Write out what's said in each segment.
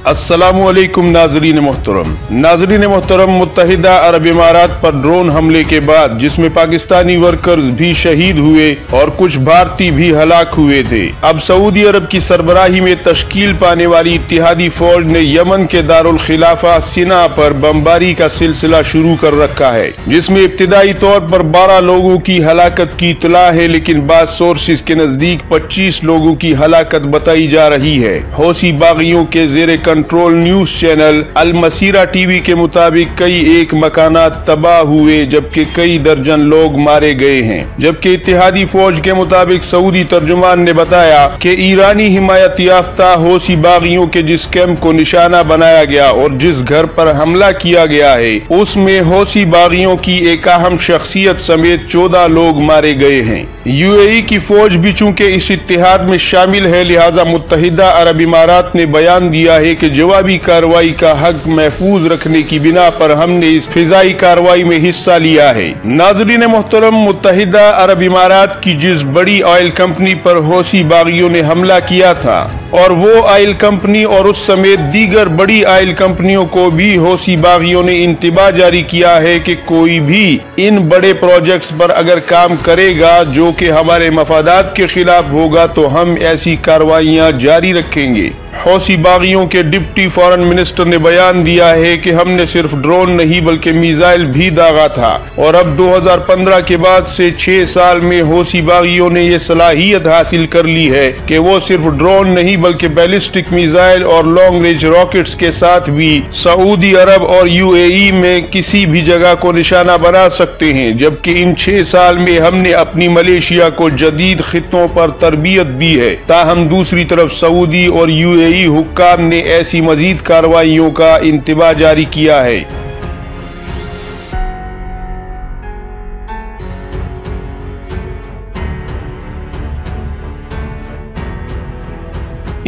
अस्सलामुअलैकुम नाज़रीन मोहतरम, मुत्तहिदा अरब इमारात पर ड्रोन हमले के बाद जिसमें पाकिस्तानी वर्कर्स भी शहीद हुए और कुछ भारतीय भी हलाक हुए थे, अब सऊदी अरब की सरबराही में तश्कील पाने वाली इत्तेहादी फौज ने यमन के दारुल खिलाफा सिना पर बमबारी का सिलसिला शुरू कर रखा है, जिसमें इब्तिदाई तौर पर 12 लोगों की हलाकत की इत्तला है, लेकिन बाद सोर्सेज के नजदीक 25 लोगों की हलाकत बताई जा रही है। हौसी बागियों के जेरे कंट्रोल न्यूज चैनल अल मसीरा टीवी के मुताबिक कई एक मकानात तबाह हुए जबकि कई दर्जन लोग मारे गए हैं। जबकि इत्तेहादी फौज के मुताबिक सऊदी तर्जुमान ने बताया कि ईरानी हिमायत याफ्ता हौसी बागियों के जिस कैंप को निशाना बनाया गया और जिस घर पर हमला किया गया है उसमें हौसी बागियों की एक अहम शख्सियत समेत 14 लोग मारे गए हैं। यूएई की फौज भी चूंकि इस इत्तेहाद में शामिल है, लिहाजा मुत्तहिदा अरब इमारात ने बयान दिया है कि जवाबी कार्रवाई का हक महफूज रखने की बिना पर हमने इस फिजाई कार्रवाई में हिस्सा लिया है। नाज़रीन मोहतरम, मुत्तहिदा अरब इमारात की जिस बड़ी ऑयल कंपनी पर हौसी बागियों ने हमला किया था और वो ऑयल कंपनी और उस समेत दीगर बड़ी ऑयल कंपनियों को भी हौसी बागियों ने इंतबा जारी किया है कि कोई भी इन बड़े प्रोजेक्ट्स पर अगर काम करेगा जो कि हमारे मफादात के खिलाफ होगा तो हम ऐसी कार्रवाइयां जारी रखेंगे। हौसी बागियों के डिप्टी फॉरेन मिनिस्टर ने बयान दिया है कि हमने सिर्फ ड्रोन नहीं बल्कि मिसाइल भी दागा था और अब 2015 के बाद से 6 साल में हौसी बागियों ने ये सलाहियत हासिल कर ली है कि वो सिर्फ ड्रोन नहीं बल्कि बैलिस्टिक मिसाइल और लॉन्ग रेंज रॉकेट्स के साथ भी सऊदी अरब और यूएई में किसी भी जगह को निशाना बना सकते हैं। जबकि इन 6 साल में हमने अपनी मलेशिया को जदीद खित्तों पर तरबियत दी है, ताहम दूसरी तरफ सऊदी और यूएई हुक्काम ने ऐसी मजीद कार्रवाइयों का इंतबा जारी किया है।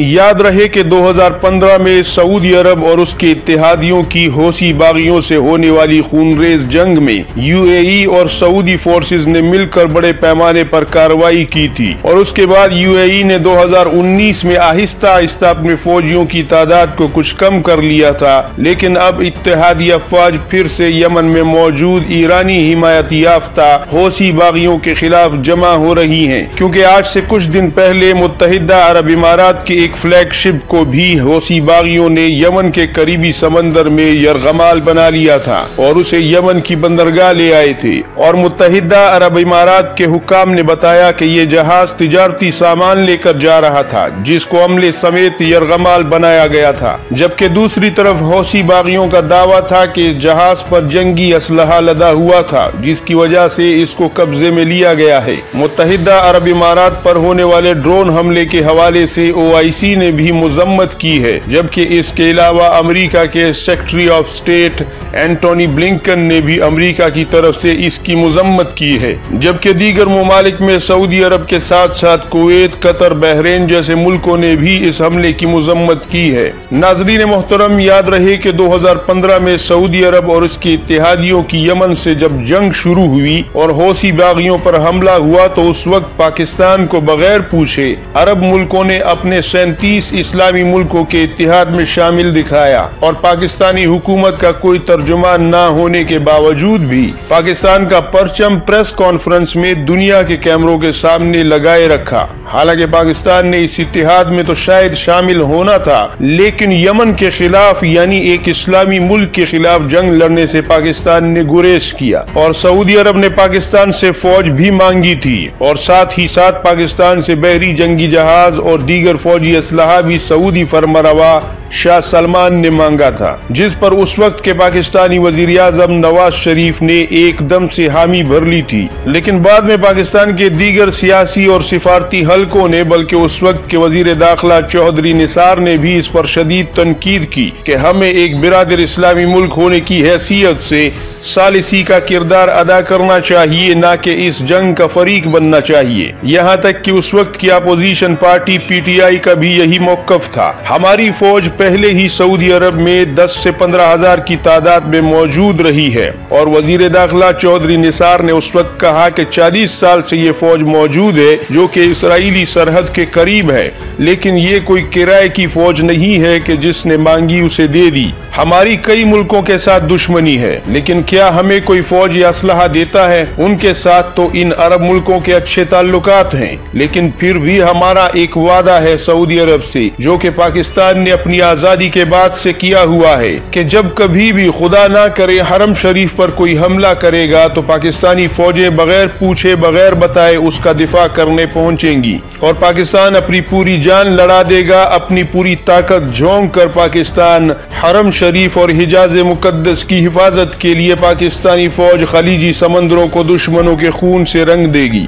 याद रहे कि 2015 में सऊदी अरब और उसके इत्तेहादियों की हौसी बागियों से होने वाली खूनरेज जंग में यूएई और सऊदी फोर्सेस ने मिलकर बड़े पैमाने पर कार्रवाई की थी और उसके बाद यूएई ने 2019 में आहिस्ता आहिस्ता अपने फौजियों की तादाद को कुछ कम कर लिया था, लेकिन अब इत्तेहादी अफवाज फिर से यमन में मौजूद ईरानी हिमायत याफ्ता हौसी बागियों के खिलाफ जमा हो रही हैं, क्योंकि आज से कुछ दिन पहले मुत्तहिदा अरब इमारात की एक फ्लैगशिप को भी हौसी बागियों ने यमन के करीबी समंदर में यरगमाल बना लिया था और उसे यमन की बंदरगाह ले आए थे और मुत्तहिदा अरब इमारात के हुक्काम ने बताया कि ये जहाज तिजारती सामान लेकर जा रहा था जिसको अमले समेत यरगमाल बनाया गया था। जबकि दूसरी तरफ हौसी बागियों का दावा था कि जहाज पर जंगी असलहा लदा हुआ था जिसकी वजह से इसको कब्जे में लिया गया है। मुत्तहिदा अरब इमारात पर होने वाले ड्रोन हमले के हवाले से OIC ने भी मजम्मत की है, जबकि इसके अलावा अमेरिका के secretary of state Antony Blinken ने भी अमेरिका की तरफ से इसकी मजम्मत की है। जबकि दीगर ममालिक में सऊदी अरब के साथ साथ कुवैत, कतर, बहरीन जैसे मुल्कों ने भी इस हमले की मजम्मत की है। नाज़रीन मोहतरम, याद रहे कि 2015 में सऊदी अरब और उसके इत्तेहादियों की यमन से जब जंग शुरू हुई और हौसी बागियों पर हमला हुआ तो उस वक्त पाकिस्तान को बगैर पूछे अरब मुल्कों ने अपने 37 इस्लामी मुल्कों के इत्तेहाद में शामिल दिखाया और पाकिस्तानी हुकूमत का कोई तर्जुमान न होने के बावजूद भी पाकिस्तान का परचम प्रेस कॉन्फ्रेंस में दुनिया के कैमरों के सामने लगाए रखा। हालांकि पाकिस्तान ने इस इत्तेहाद में तो शायद शामिल होना था, लेकिन यमन के खिलाफ यानी एक इस्लामी मुल्क के खिलाफ जंग लड़ने से पाकिस्तान ने गुरेज किया और सऊदी अरब ने पाकिस्तान से फौज भी मांगी थी और साथ ही साथ पाकिस्तान से बहरी जंगी जहाज और दीगर फौजी असलहा भी सऊदी फरमारवा शाह सलमान ने मांगा था, जिस पर उस वक्त के पाकिस्तानी वजीर आजम नवाज शरीफ ने एकदम से हामी भर ली थी। लेकिन बाद में पाकिस्तान के दीगर सियासी और सिफारती हलकों ने बल्कि उस वक्त के वजीर दाखिला चौधरी निसार ने भी इस पर शदीद तनकीद की कि हमें एक बिरादर इस्लामी मुल्क होने की हैसियत से सालिसी का किरदार अदा करना चाहिए, न कि इस जंग का फरीक बनना चाहिए। यहाँ तक कि उस वक्त की अपोजिशन पार्टी PTI का भी यही मौकफ था। हमारी फौज پہلے ہی سعودی عرب میں 10 سے 15 ہزار کی تعداد میں موجود رہی ہے، اور وزیر داخلہ چودھری نثار نے اس وقت کہا کہ 40 سال سے یہ فوج موجود ہے جو کہ اسرائیلی سرحد کے قریب ہے، لیکن یہ کوئی کرائے کی فوج نہیں ہے کہ جس نے مانگی اسے دے دی۔ ہماری کئی ملکوں کے ساتھ دشمنی ہے، لیکن کیا ہمیں کوئی فوج یا اسلحہ دیتا ہے؟ ان کے ساتھ تو ان عرب ملکوں کے اچھے تعلقات ہیں، لیکن پھر بھی ہمارا ایک وعدہ ہے سعودی عرب سے، جو کہ پاکستان نے اپنی آزادی کے بعد سے کیا ہوا ہے، کہ جب کبھی بھی خدا نہ کرے حرم شریف پر کوئی حملہ کرے گا تو پاکستانی فوجیں بغیر پوچھے بغیر بتائے اس کا دفاع کرنے پہنچیں گی، اور پاکستان اپنی پوری جان لڑا دے گا۔ اپنی پوری طاقت جھونک کر پاکستان حرم شریف اور حجاز مقدس کی حفاظت کے لیے پاکستانی فوج خلیجی سمندروں کو دشمنوں کے خون سے رنگ دے گی۔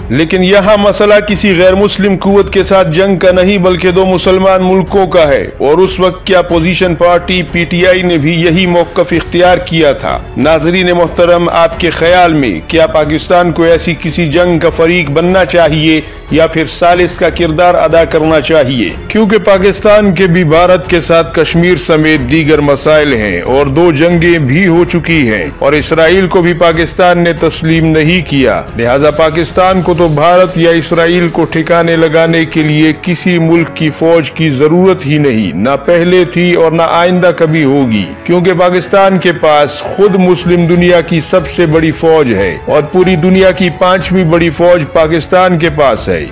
لیکن یہاں مسئلہ کسی غیر مسلم قوت کے ساتھ جنگ کا نہیں بلکہ دو مسلمان ملکوں کا ہے، اور اس وقت کیا opposition party P T I نے بھی یہی موقف اختیار کیا تھا۔ ناظرین محترم، آپ کے خیال میں کیا پاکستان کو ایسی کسی جنگ کا فریق بننا چاہیے یا پھر ثالث کا کردار ادا کرنا چاہیے؟ کیونکہ پاکستان کے بھی بھارت کے ساتھ کشمیر سمیت دیگر مسائل ہیں، اور 2 جنگیں بھی ہو چکی ہیں، اور اسرائیل کو بھی پاکستان نے تسلیم نہیں کیا، لہذا پاکستان کو تو بھارت یا اسرائیل کو ٹھکانے لگانے کے لیے کسی ملک کی فوج کی ضرورت ہی نہیں، نہ پہلے تھی اور نہ آئندہ کبھی ہوگی، کیونکہ پاکستان کے پاس خود مسلم دنیا کی سب سے بڑی فوج ہے، اور پوری دنیا کی 5ویں بڑی فوج پاکستان کے پاس ہے۔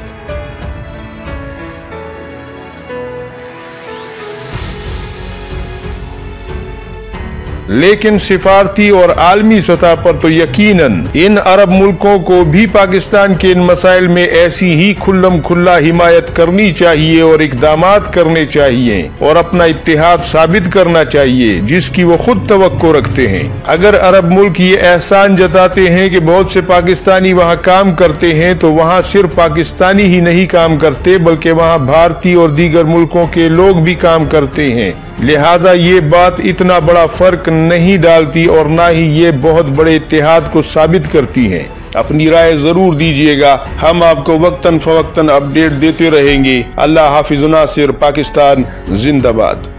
لیکن سفارتی اور عالمی سطح پر تو یقیناً ان عرب ملکوں کو بھی پاکستان کے ان مسائل میں ایسی ہی کھلم کھلا حمایت کرنی چاہیے اور اقدامات کرنے چاہیے اور اپنا اتحاد ثابت کرنا چاہیے جس کی وہ خود توقع رکھتے ہیں۔ اگر عرب ملک یہ احسان جتاتے ہیں کہ بہت سے پاکستانی وہاں کام کرتے ہیں تو وہاں صرف پاکستانی ہی نہیں کام کرتے بلکہ وہاں بھارتی اور دیگر ملکوں کے لوگ بھی کام کرتے ہیں، لہذا یہ بات اتنا بڑا فرق نہیں ڈالتی اور نہ ہی یہ بہت بڑے اتحاد کو ثابت کرتی ہے۔ اپنی رائے ضرور دیجیے گا، ہم آپ کو وقتاً فوقتاً اپڈیٹ دیتے رہیں گے۔ اللہ حافظ، ناصر، پاکستان زندہ باد۔